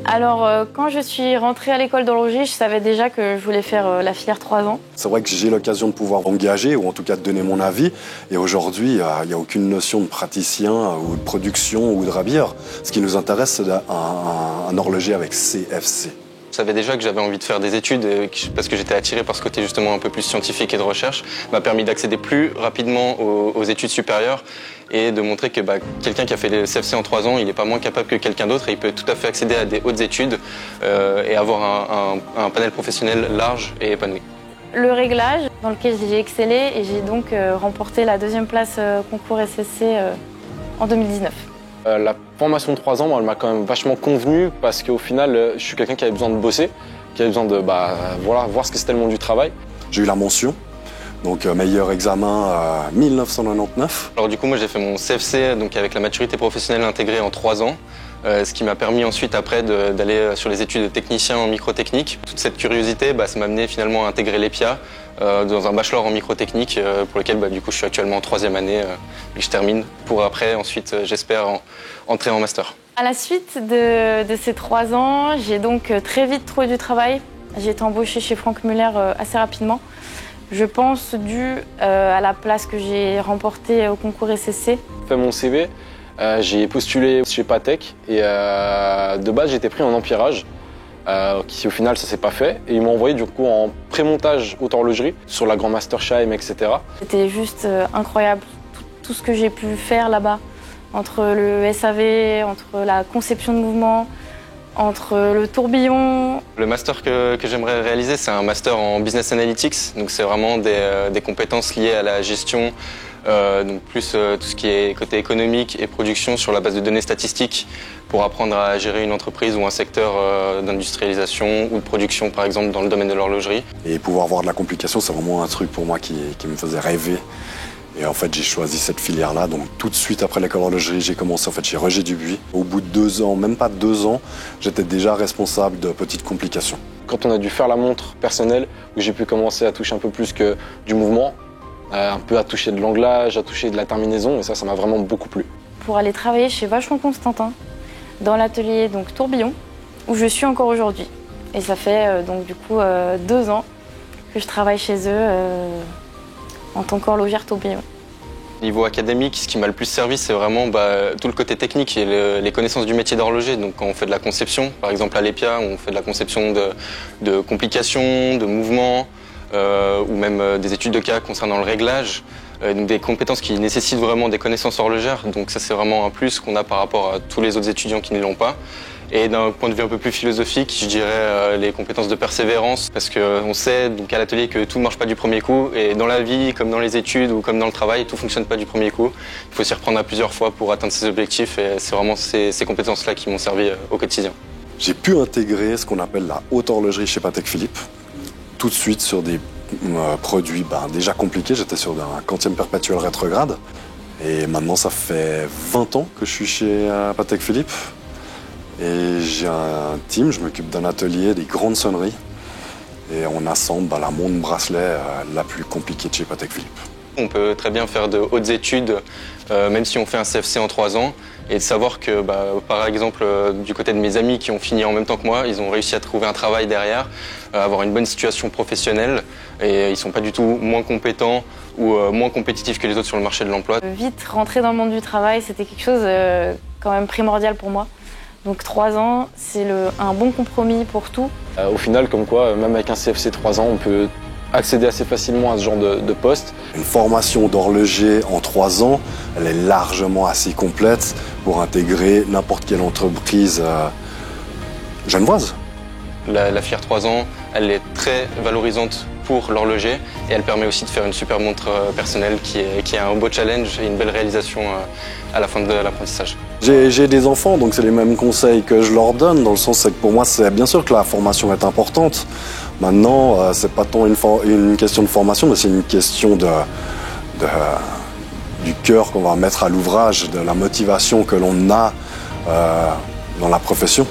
Alors, quand je suis rentrée à l'école d'horlogerie, je savais déjà que je voulais faire la filière 3 ans. C'est vrai que j'ai l'occasion de pouvoir engager, ou en tout cas de donner mon avis. Et aujourd'hui, il n'y a aucune notion de praticien, ou de production, ou de rabilleur. Ce qui nous intéresse, c'est un horloger avec CFC. Je savais déjà que j'avais envie de faire des études parce que j'étais attiré par ce côté justement un peu plus scientifique et de recherche. M'a permis d'accéder plus rapidement aux études supérieures et de montrer que quelqu'un qui a fait le CFC en 3 ans, il n'est pas moins capable que quelqu'un d'autre et il peut tout à fait accéder à des hautes études et avoir un panel professionnel large et épanoui. Le réglage, dans lequel j'ai excellé et j'ai donc remporté la 2e place concours SSC en 2019. La formation de 3 ans, moi, elle m'a quand même vachement convenu parce qu'au final, je suis quelqu'un qui avait besoin de bosser, qui avait besoin de voir ce que c'était le monde du travail. J'ai eu la mention, donc meilleur examen 1999. Alors du coup, moi j'ai fait mon CFC donc avec la maturité professionnelle intégrée en 3 ans. Ce qui m'a permis ensuite après d'aller sur les études de technicien en microtechnique. Toute cette curiosité, ça m'a amené finalement à intégrer l'EPIA dans un bachelor en microtechnique pour lequel du coup je suis actuellement en 3e année et que je termine pour après ensuite j'espère entrer en master. À la suite de ces 3 ans, j'ai donc très vite trouvé du travail. J'ai été embauchée chez Franck Muller assez rapidement. Je pense dû à la place que j'ai remportée au concours SSC. J'ai fait mon CV. J'ai postulé chez Patek et de base j'ai été pris en empierrage, qui au final ça s'est pas fait et ils m'ont envoyé du coup en pré-montage haute horlogerie sur la Grand Master Shime, etc. C'était juste incroyable tout ce que j'ai pu faire là-bas, entre le SAV, entre la conception de mouvement, entre le tourbillon. Le master que j'aimerais réaliser, c'est un master en Business Analytics, donc c'est vraiment des compétences liées à la gestion. Donc plus tout ce qui est côté économique et production sur la base de données statistiques pour apprendre à gérer une entreprise ou un secteur d'industrialisation ou de production par exemple dans le domaine de l'horlogerie. Et pouvoir voir de la complication, c'est vraiment un truc pour moi qui me faisait rêver. Et en fait, j'ai choisi cette filière-là. Donc tout de suite après l'école d'horlogerie, j'ai commencé chez Roger Dubuis. Au bout de 2 ans, même pas 2 ans, j'étais déjà responsable de petites complications. Quand on a dû faire la montre personnelle, où j'ai pu commencer à toucher un peu plus que du mouvement, un peu à toucher de l'anglage, à toucher de la terminaison, et ça m'a vraiment beaucoup plu. Pour aller travailler chez Vacheron Constantin, dans l'atelier Tourbillon, où je suis encore aujourd'hui. Et ça fait donc du coup 2 ans que je travaille chez eux en tant qu'horlogère tourbillon. Niveau académique, ce qui m'a le plus servi, c'est vraiment tout le côté technique et les connaissances du métier d'horloger. Donc quand on fait de la conception, par exemple à l'EPIA, on fait de la conception de complications, de mouvements, ou même des études de cas concernant le réglage, donc des compétences qui nécessitent vraiment des connaissances horlogères. Donc ça c'est vraiment un plus qu'on a par rapport à tous les autres étudiants qui ne l'ont pas. Et d'un point de vue un peu plus philosophique, je dirais les compétences de persévérance, parce qu'on sait donc à l'atelier que tout ne marche pas du premier coup, et dans la vie, comme dans les études ou comme dans le travail, tout ne fonctionne pas du premier coup. Il faut s'y reprendre à plusieurs fois pour atteindre ses objectifs, et c'est vraiment ces compétences-là qui m'ont servi au quotidien. J'ai pu intégrer ce qu'on appelle la haute horlogerie chez Patek Philippe, tout de suite sur des produits déjà compliqués. J'étais sur un quantième perpétuel rétrograde, et maintenant ça fait 20 ans que je suis chez Patek Philippe. Et j'ai un team, je m'occupe d'un atelier, des grandes sonneries. Et on assemble la montre bracelet la plus compliquée de chez Patek Philippe. On peut très bien faire de hautes études, même si on fait un CFC en 3 ans. Et de savoir que, par exemple, du côté de mes amis qui ont fini en même temps que moi, ils ont réussi à trouver un travail derrière, avoir une bonne situation professionnelle. Et ils ne sont pas du tout moins compétents ou moins compétitifs que les autres sur le marché de l'emploi. Vite rentrer dans le monde du travail, c'était quelque chose quand même primordial pour moi. Donc 3 ans, c'est un bon compromis pour tout. Au final, comme quoi, même avec un CFC 3 ans, on peut accéder assez facilement à ce genre de poste. Une formation d'horloger en 3 ans, elle est largement assez complète pour intégrer n'importe quelle entreprise genevoise. La filière 3 ans, elle est très valorisante pour l'horloger et elle permet aussi de faire une super montre personnelle qui est un beau challenge et une belle réalisation à la fin de l'apprentissage. J'ai des enfants, donc c'est les mêmes conseils que je leur donne, dans le sens que pour moi, c'est bien sûr que la formation est importante. Maintenant, c'est pas tant une question de formation, mais c'est une question du cœur qu'on va mettre à l'ouvrage, de la motivation que l'on a dans la profession.